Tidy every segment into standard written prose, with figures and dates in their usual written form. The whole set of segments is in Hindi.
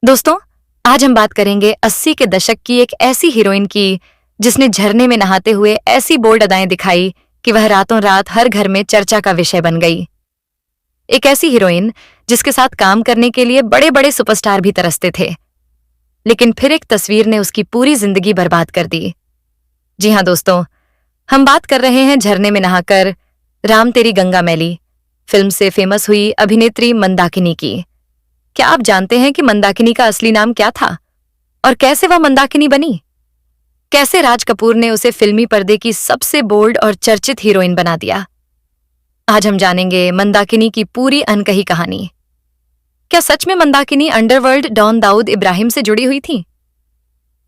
दोस्तों, आज हम बात करेंगे 80 के दशक की एक ऐसी हीरोइन की जिसने झरने में नहाते हुए ऐसी बोल्ड अदाएं दिखाई कि वह रातों रात हर घर में चर्चा का विषय बन गई। एक ऐसी हीरोइन जिसके साथ काम करने के लिए बड़े बड़े सुपरस्टार भी तरसते थे, लेकिन फिर एक तस्वीर ने उसकी पूरी जिंदगी बर्बाद कर दी। जी हाँ दोस्तों, हम बात कर रहे हैं झरने में नहाकर राम तेरी गंगा मैली फिल्म से फेमस हुई अभिनेत्री मंदाकिनी की। क्या आप जानते हैं कि मंदाकिनी का असली नाम क्या था और कैसे वह मंदाकिनी बनी? कैसे राज कपूर ने उसे फिल्मी पर्दे की सबसे बोल्ड और चर्चित हीरोइन बना दिया? आज हम जानेंगे मंदाकिनी की पूरी अनकही कहानी। क्या सच में मंदाकिनी अंडरवर्ल्ड डॉन दाऊद इब्राहिम से जुड़ी हुई थी?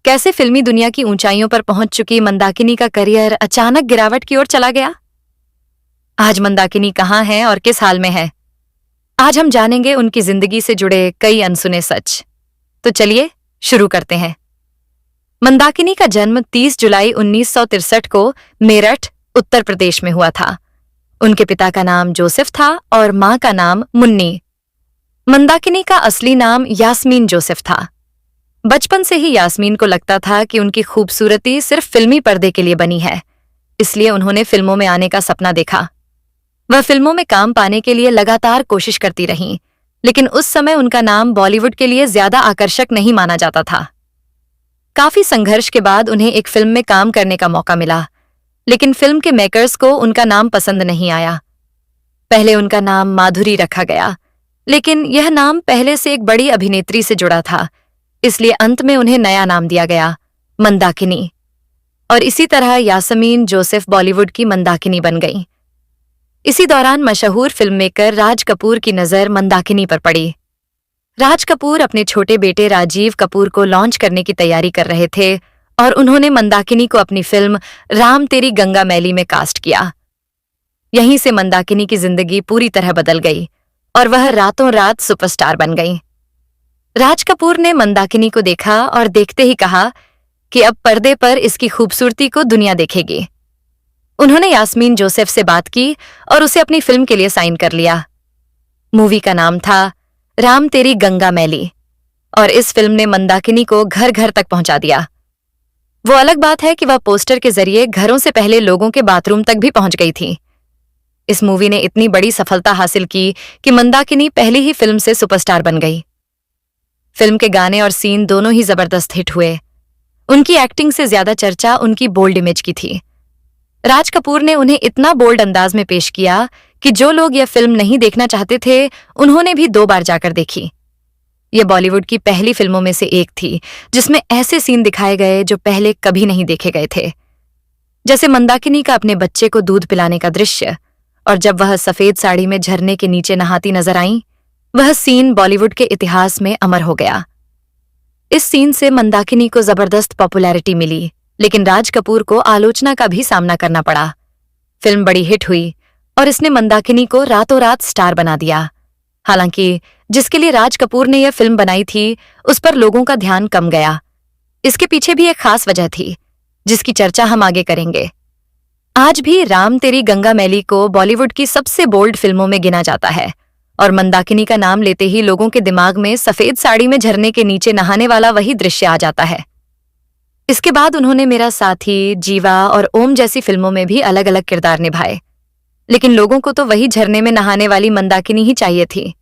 कैसे फिल्मी दुनिया की ऊंचाइयों पर पहुंच चुकी मंदाकिनी का करियर अचानक गिरावट की ओर चला गया? आज मंदाकिनी कहां है और किस हाल में है? आज हम जानेंगे उनकी जिंदगी से जुड़े कई अनसुने सच। तो चलिए शुरू करते हैं। मंदाकिनी का जन्म 30 जुलाई 1963 को मेरठ, उत्तर प्रदेश में हुआ था। उनके पिता का नाम जोसेफ था और मां का नाम मुन्नी। मंदाकिनी का असली नाम यास्मीन जोसेफ था। बचपन से ही यास्मीन को लगता था कि उनकी खूबसूरती सिर्फ फिल्मी पर्दे के लिए बनी है, इसलिए उन्होंने फिल्मों में आने का सपना देखा। वह फिल्मों में काम पाने के लिए लगातार कोशिश करती रहीं, लेकिन उस समय उनका नाम बॉलीवुड के लिए ज्यादा आकर्षक नहीं माना जाता था। काफी संघर्ष के बाद उन्हें एक फिल्म में काम करने का मौका मिला, लेकिन फिल्म के मेकर्स को उनका नाम पसंद नहीं आया। पहले उनका नाम माधुरी रखा गया, लेकिन यह नाम पहले से एक बड़ी अभिनेत्री से जुड़ा था, इसलिए अंत में उन्हें नया नाम दिया गया, मंदाकिनी। और इसी तरह यास्मीन जोसेफ बॉलीवुड की मंदाकिनी बन गई। इसी दौरान मशहूर फिल्ममेकर राज कपूर की नजर मंदाकिनी पर पड़ी। राज कपूर अपने छोटे बेटे राजीव कपूर को लॉन्च करने की तैयारी कर रहे थे और उन्होंने मंदाकिनी को अपनी फिल्म राम तेरी गंगा मैली में कास्ट किया। यहीं से मंदाकिनी की जिंदगी पूरी तरह बदल गई और वह रातों रात सुपरस्टार बन गई। राज कपूर ने मंदाकिनी को देखा और देखते ही कहा कि अब पर्दे पर इसकी खूबसूरती को दुनिया देखेगी। उन्होंने यास्मीन जोसेफ से बात की और उसे अपनी फिल्म के लिए साइन कर लिया। मूवी का नाम था राम तेरी गंगा मैली और इस फिल्म ने मंदाकिनी को घर घर तक पहुंचा दिया। वो अलग बात है कि वह पोस्टर के जरिए घरों से पहले लोगों के बाथरूम तक भी पहुंच गई थी। इस मूवी ने इतनी बड़ी सफलता हासिल की कि मंदाकिनी पहली ही फिल्म से सुपरस्टार बन गई। फिल्म के गाने और सीन दोनों ही जबरदस्त हिट हुए। उनकी एक्टिंग से ज्यादा चर्चा उनकी बोल्ड इमेज की थी। राज कपूर ने उन्हें इतना बोल्ड अंदाज में पेश किया कि जो लोग यह फिल्म नहीं देखना चाहते थे, उन्होंने भी 2 बार जाकर देखी। यह बॉलीवुड की पहली फिल्मों में से एक थी जिसमें ऐसे सीन दिखाए गए जो पहले कभी नहीं देखे गए थे, जैसे मंदाकिनी का अपने बच्चे को दूध पिलाने का दृश्य, और जब वह सफेद साड़ी में झरने के नीचे नहाती नजर आईं, वह सीन बॉलीवुड के इतिहास में अमर हो गया। इस सीन से मंदाकिनी को जबरदस्त पॉपुलैरिटी मिली, लेकिन राज कपूर को आलोचना का भी सामना करना पड़ा। फिल्म बड़ी हिट हुई और इसने मंदाकिनी को रातों रात स्टार बना दिया। हालांकि जिसके लिए राज कपूर ने यह फिल्म बनाई थी, उस पर लोगों का ध्यान कम गया। इसके पीछे भी एक खास वजह थी, जिसकी चर्चा हम आगे करेंगे। आज भी राम तेरी गंगा मैली को बॉलीवुड की सबसे बोल्ड फिल्मों में गिना जाता है और मंदाकिनी का नाम लेते ही लोगों के दिमाग में सफेद साड़ी में झरने के नीचे नहाने वाला वही दृश्य आ जाता है। इसके बाद उन्होंने मेरा साथी, जीवा और ओम जैसी फिल्मों में भी अलग अलग किरदार निभाए, लेकिन लोगों को तो वही झरने में नहाने वाली मंदाकिनी ही चाहिए थी।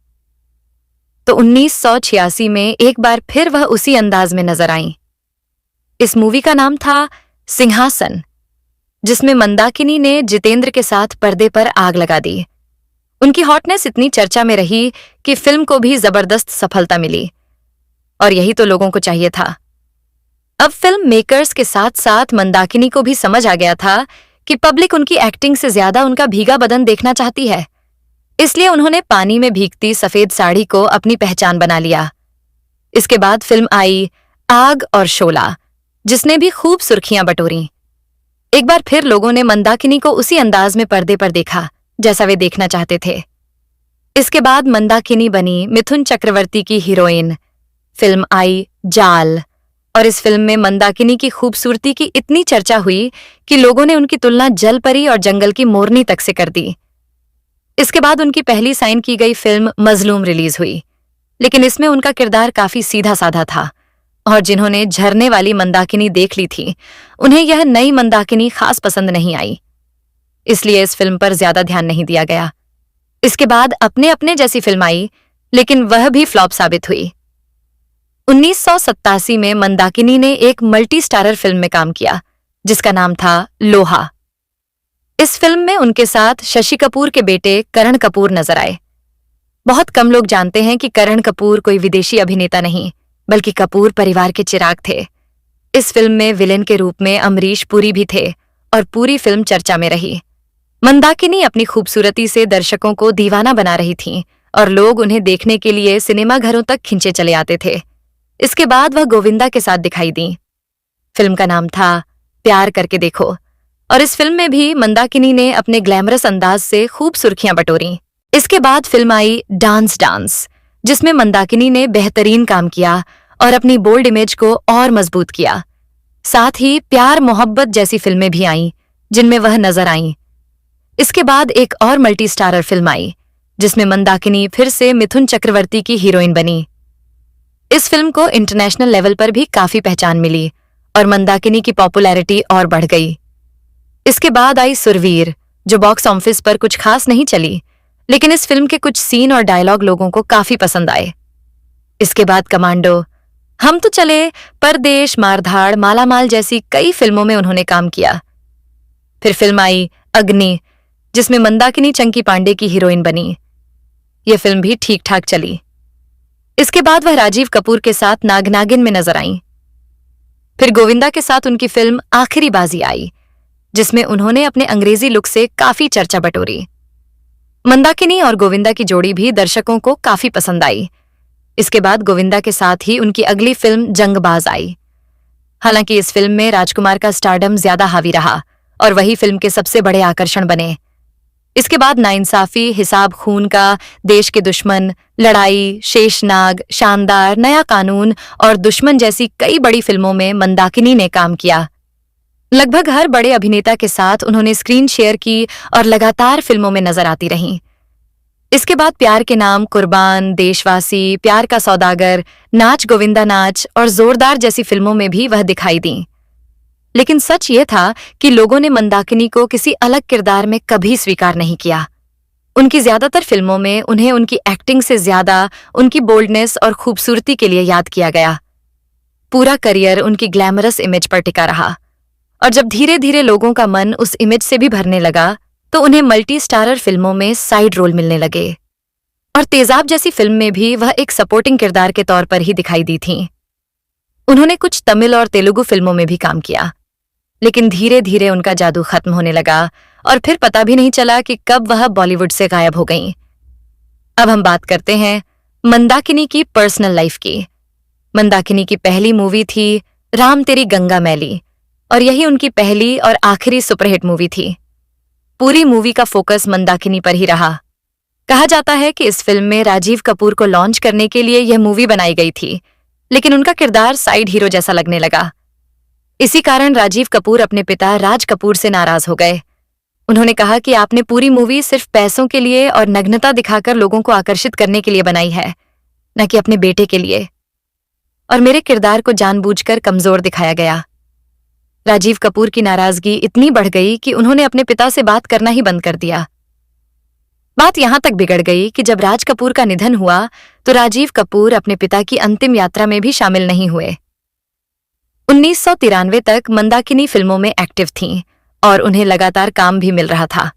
तो 1986 में एक बार फिर वह उसी अंदाज में नजर आईं। इस मूवी का नाम था सिंहासन, जिसमें मंदाकिनी ने जितेंद्र के साथ पर्दे पर आग लगा दी। उनकी हॉटनेस इतनी चर्चा में रही कि फिल्म को भी जबरदस्त सफलता मिली, और यही तो लोगों को चाहिए था। अब फिल्म मेकर्स के साथ साथ मंदाकिनी को भी समझ आ गया था कि पब्लिक उनकी एक्टिंग से ज्यादा उनका भीगा बदन देखना चाहती है, इसलिए उन्होंने पानी में भीगती सफेद साड़ी को अपनी पहचान बना लिया। इसके बाद फिल्म आई आग और शोला, जिसने भी खूब सुर्खियां बटोरी। एक बार फिर लोगों ने मंदाकिनी को उसी अंदाज में पर्दे पर देखा जैसा वे देखना चाहते थे। इसके बाद मंदाकिनी बनी मिथुन चक्रवर्ती की हीरोइन। फिल्म आई जाल, और इस फिल्म में मंदाकिनी की खूबसूरती की इतनी चर्चा हुई कि लोगों ने उनकी तुलना जलपरी और जंगल की मोरनी तक से कर दी। इसके बाद उनकी पहली साइन की गई फिल्म मजलूम रिलीज हुई, लेकिन इसमें उनका किरदार काफी सीधा साधा था, और जिन्होंने झरने वाली मंदाकिनी देख ली थी उन्हें यह नई मंदाकिनी खास पसंद नहीं आई, इसलिए इस फिल्म पर ज्यादा ध्यान नहीं दिया गया। इसके बाद अपने अपने जैसी फिल्म आई, लेकिन वह भी फ्लॉप साबित हुई। 1987 में मंदाकिनी ने एक मल्टी स्टारर फिल्म में काम किया जिसका नाम था लोहा। इस फिल्म में उनके साथ शशि कपूर के बेटे करण कपूर नजर आए। बहुत कम लोग जानते हैं कि करण कपूर कोई विदेशी अभिनेता नहीं, बल्कि कपूर परिवार के चिराग थे। इस फिल्म में विलेन के रूप में अमरीश पुरी भी थे और पूरी फिल्म चर्चा में रही। मंदाकिनी अपनी खूबसूरती से दर्शकों को दीवाना बना रही थीं और लोग उन्हें देखने के लिए सिनेमा घरों तक खिंचे चले आते थे। इसके बाद वह गोविंदा के साथ दिखाई दी। फिल्म का नाम था प्यार करके देखो, और इस फिल्म में भी मंदाकिनी ने अपने ग्लैमरस अंदाज से खूब सुर्खियां बटोरी। इसके बाद फिल्म आई डांस डांस, जिसमें मंदाकिनी ने बेहतरीन काम किया और अपनी बोल्ड इमेज को और मजबूत किया। साथ ही प्यार मोहब्बत जैसी फिल्में भी आईं जिनमें वह नजर आईं। इसके बाद एक और मल्टी स्टारर फिल्म आई जिसमें मंदाकिनी फिर से मिथुन चक्रवर्ती की हीरोइन बनी। इस फिल्म को इंटरनेशनल लेवल पर भी काफी पहचान मिली और मंदाकिनी की पॉपुलैरिटी और बढ़ गई। इसके बाद आई सुरवीर, जो बॉक्स ऑफिस पर कुछ खास नहीं चली, लेकिन इस फिल्म के कुछ सीन और डायलॉग लोगों को काफी पसंद आए। इसके बाद कमांडो, हम तो चले, परदेश, मारधाड़, मालामाल जैसी कई फिल्मों में उन्होंने काम किया। फिर फिल्म आई अग्नि, जिसमें मंदाकिनी चंकी पांडे की हीरोइन बनी। यह फिल्म भी ठीक ठाक चली। इसके बाद वह राजीव कपूर के साथ नागनागिन में नजर आईं। फिर गोविंदा के साथ उनकी फिल्म आखिरी बाजी आई, जिसमें उन्होंने अपने अंग्रेजी लुक से काफी चर्चा बटोरी। मंदाकिनी और गोविंदा की जोड़ी भी दर्शकों को काफी पसंद आई। इसके बाद गोविंदा के साथ ही उनकी अगली फिल्म जंगबाज आई। हालांकि इस फिल्म में राजकुमार का स्टारडम ज्यादा हावी रहा और वही फिल्म के सबसे बड़े आकर्षण बने। इसके बाद नाइंसाफी, हिसाब खून का, देश के दुश्मन, लड़ाई, शेषनाग, शानदार, नया कानून और दुश्मन जैसी कई बड़ी फिल्मों में मंदाकिनी ने काम किया। लगभग हर बड़े अभिनेता के साथ उन्होंने स्क्रीन शेयर की और लगातार फिल्मों में नजर आती रहीं। इसके बाद प्यार के नाम, कुर्बान, देशवासी, प्यार का सौदागर, नाच गोविंदा नाच और जोरदार जैसी फिल्मों में भी वह दिखाई दी। लेकिन सच ये था कि लोगों ने मंदाकिनी को किसी अलग किरदार में कभी स्वीकार नहीं किया। उनकी ज्यादातर फिल्मों में उन्हें उनकी एक्टिंग से ज्यादा उनकी बोल्डनेस और खूबसूरती के लिए याद किया गया। पूरा करियर उनकी ग्लैमरस इमेज पर टिका रहा, और जब धीरे धीरे लोगों का मन उस इमेज से भी भरने लगा तो उन्हें मल्टी स्टारर फिल्मों में साइड रोल मिलने लगे, और तेजाब जैसी फिल्म में भी वह एक सपोर्टिंग किरदार के तौर पर ही दिखाई दी थीं। उन्होंने कुछ तमिल और तेलुगु फिल्मों में भी काम किया, लेकिन धीरे धीरे उनका जादू खत्म होने लगा और फिर पता भी नहीं चला कि कब वह बॉलीवुड से गायब हो गईं। अब हम बात करते हैं मंदाकिनी की पर्सनल लाइफ की। मंदाकिनी की पहली मूवी थी राम तेरी गंगा मैली, और यही उनकी पहली और आखिरी सुपरहिट मूवी थी। पूरी मूवी का फोकस मंदाकिनी पर ही रहा। कहा जाता है कि इस फिल्म में राजीव कपूर को लॉन्च करने के लिए यह मूवी बनाई गई थी, लेकिन उनका किरदार साइड हीरो जैसा लगने लगा। इसी कारण राजीव कपूर अपने पिता राज कपूर से नाराज हो गए। उन्होंने कहा कि आपने पूरी मूवी सिर्फ पैसों के लिए और नग्नता दिखाकर लोगों को आकर्षित करने के लिए बनाई है, न कि अपने बेटे के लिए, और मेरे किरदार को जानबूझकर कमजोर दिखाया गया। राजीव कपूर की नाराजगी इतनी बढ़ गई कि उन्होंने अपने पिता से बात करना ही बंद कर दिया। बात यहां तक बिगड़ गई कि जब राज कपूर का निधन हुआ तो राजीव कपूर अपने पिता की अंतिम यात्रा में भी शामिल नहीं हुए। 1993 तक मंदाकिनी फिल्मों में एक्टिव थीं और उन्हें लगातार काम भी मिल रहा था।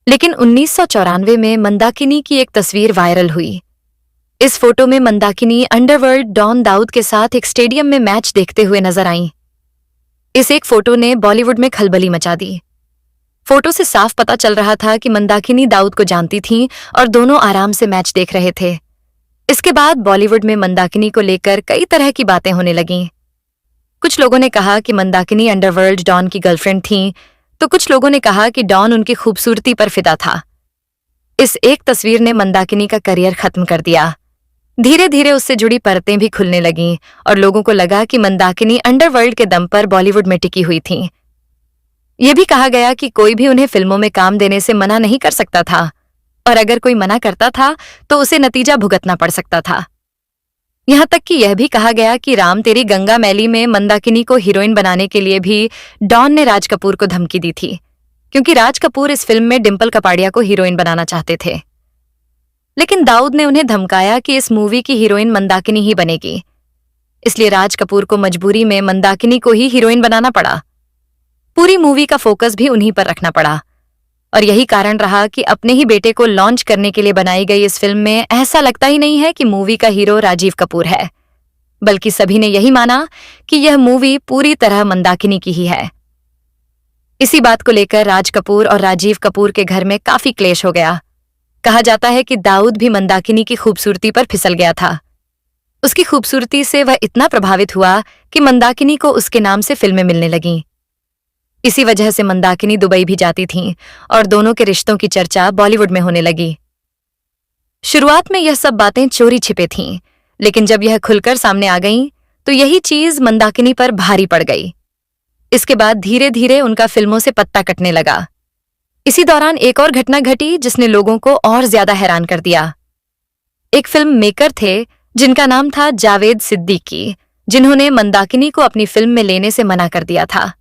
लेकिन 1994 में मंदाकिनी की एक तस्वीर वायरल हुई। इस फोटो में मंदाकिनी अंडरवर्ल्ड डॉन दाऊद के साथ एक स्टेडियम में मैच देखते हुए नजर आईं। इस एक फोटो ने बॉलीवुड में खलबली मचा दी। फोटो से साफ पता चल रहा था कि मंदाकिनी दाऊद को जानती थीं और दोनों आराम से मैच देख रहे थे। इसके बाद बॉलीवुड में मंदाकिनी को लेकर कई तरह की बातें होने लगीं। कुछ लोगों ने कहा कि मंदाकिनी अंडरवर्ल्ड डॉन की गर्लफ्रेंड थीं, तो कुछ लोगों ने कहा कि डॉन उनकी खूबसूरती पर फिदा था। इस एक तस्वीर ने मंदाकिनी का करियर खत्म कर दिया। धीरे धीरे उससे जुड़ी परतें भी खुलने लगीं और लोगों को लगा कि मंदाकिनी अंडरवर्ल्ड के दम पर बॉलीवुड में टिकी हुई थीं। यह भी कहा गया कि कोई भी उन्हें फिल्मों में काम देने से मना नहीं कर सकता था, और अगर कोई मना करता था तो उसे नतीजा भुगतना पड़ सकता था। यहां तक कि यह भी कहा गया कि राम तेरी गंगा मैली में मंदाकिनी को हीरोइन बनाने के लिए भी डॉन ने राज कपूर को धमकी दी थी, क्योंकि राज कपूर इस फिल्म में डिंपल कपाड़िया को हीरोइन बनाना चाहते थे। लेकिन दाऊद ने उन्हें धमकाया कि इस मूवी की हीरोइन मंदाकिनी ही बनेगी, इसलिए राज कपूर को मजबूरी में मंदाकिनी को ही हीरोइन बनाना पड़ा। पूरी मूवी का फोकस भी उन्हीं पर रखना पड़ा, और यही कारण रहा कि अपने ही बेटे को लॉन्च करने के लिए बनाई गई इस फिल्म में ऐसा लगता ही नहीं है कि मूवी का हीरो राजीव कपूर है, बल्कि सभी ने यही माना कि यह मूवी पूरी तरह मंदाकिनी की ही है। इसी बात को लेकर राज कपूर और राजीव कपूर के घर में काफी क्लेश हो गया। कहा जाता है कि दाऊद भी मंदाकिनी की खूबसूरती पर फिसल गया था। उसकी खूबसूरती से वह इतना प्रभावित हुआ कि मंदाकिनी को उसके नाम से फिल्में मिलने लगीं। इसी वजह से मंदाकिनी दुबई भी जाती थीं और दोनों के रिश्तों की चर्चा बॉलीवुड में होने लगी। शुरुआत में यह सब बातें चोरी छिपे थीं, लेकिन जब यह खुलकर सामने आ गईं तो यही चीज मंदाकिनी पर भारी पड़ गई। इसके बाद धीरे धीरे उनका फिल्मों से पत्ता कटने लगा। इसी दौरान एक और घटना घटी जिसने लोगों को और ज्यादा हैरान कर दिया। एक फिल्म मेकर थे जिनका नाम था जावेद सिद्दीकी, जिन्होंने मंदाकिनी को अपनी फिल्म में लेने से मना कर दिया था।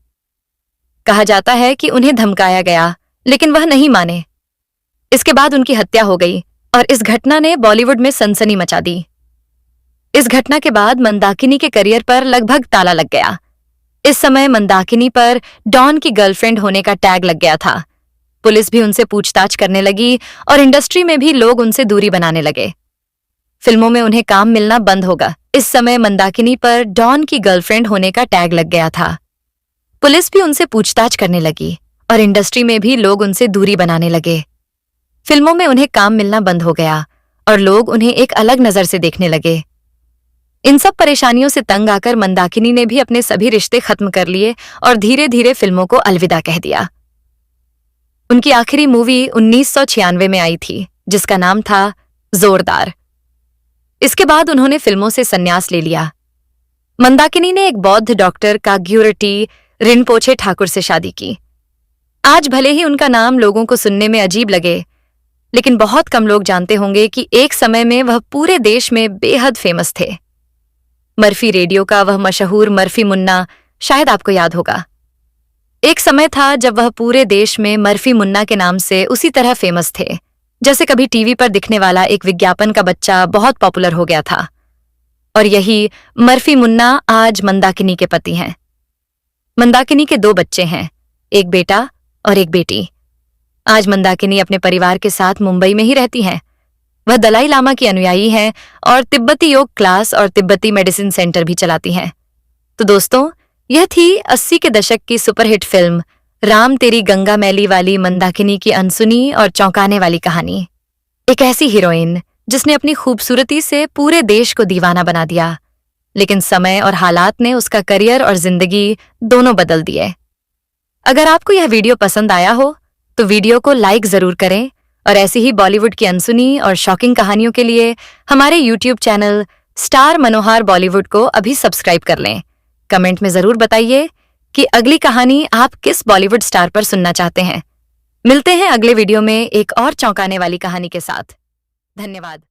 कहा जाता है कि उन्हें धमकाया गया, लेकिन वह नहीं माने। इसके बाद उनकी हत्या हो गई और इस घटना ने बॉलीवुड में सनसनी मचा दी। इस घटना के बाद मंदाकिनी के करियर पर लगभग ताला लग गया। इस समय मंदाकिनी पर डॉन की गर्लफ्रेंड होने का टैग लग गया था। पुलिस भी उनसे पूछताछ करने लगी और इंडस्ट्री में भी लोग उनसे दूरी बनाने लगे। फिल्मों में उन्हें काम मिलना बंद होगा। इस समय मंदाकिनी पर डॉन की गर्लफ्रेंड होने का टैग लग गया था। पुलिस भी उनसे पूछताछ करने लगी और इंडस्ट्री में भी लोग उनसे दूरी बनाने लगे। फिल्मों में उन्हें काम मिलना बंद हो गया और लोग उन्हें एक अलग नजर से देखने लगे। इन सब परेशानियों से तंग आकर मंदाकिनी ने भी अपने सभी रिश्ते खत्म कर लिए और धीरे धीरे फिल्मों को अलविदा कह दिया। उनकी आखिरी मूवी 1996 में आई थी, जिसका नाम था जोरदार। इसके बाद उन्होंने फिल्मों से संन्यास ले लिया। मंदाकिनी ने एक बौद्ध डॉक्टर काग्युरटी रिनपोछे ठाकुर से शादी की। आज भले ही उनका नाम लोगों को सुनने में अजीब लगे, लेकिन बहुत कम लोग जानते होंगे कि एक समय में वह पूरे देश में बेहद फेमस थे। मर्फी रेडियो का वह मशहूर मर्फी मुन्ना शायद आपको याद होगा। एक समय था जब वह पूरे देश में मर्फी मुन्ना के नाम से उसी तरह फेमस थे, जैसे कभी टीवी पर दिखने वाला एक विज्ञापन का बच्चा बहुत पॉपुलर हो गया था। और यही मर्फी मुन्ना आज मंदाकिनी के पति हैं। मंदाकिनी के 2 बच्चे हैं, एक बेटा और एक बेटी। आज मंदाकिनी अपने परिवार के साथ मुंबई में ही रहती हैं। वह दलाई लामा की अनुयायी हैं और तिब्बती योग क्लास और तिब्बती मेडिसिन सेंटर भी चलाती हैं। तो दोस्तों, यह थी 80 के दशक की सुपरहिट फिल्म राम तेरी गंगा मैली वाली मंदाकिनी की अनसुनी और चौंकाने वाली कहानी। एक ऐसी हीरोइन जिसने अपनी खूबसूरती से पूरे देश को दीवाना बना दिया, लेकिन समय और हालात ने उसका करियर और जिंदगी दोनों बदल दिए। अगर आपको यह वीडियो पसंद आया हो तो वीडियो को लाइक जरूर करें और ऐसी ही बॉलीवुड की अनसुनी और शॉकिंग कहानियों के लिए हमारे YouTube channel star Manohar Bollywood को अभी सब्सक्राइब कर लें। कमेंट में जरूर बताइए कि अगली कहानी आप किस बॉलीवुड स्टार पर सुनना चाहते हैं। मिलते हैं अगले वीडियो में एक और चौंकाने वाली कहानी के साथ। धन्यवाद।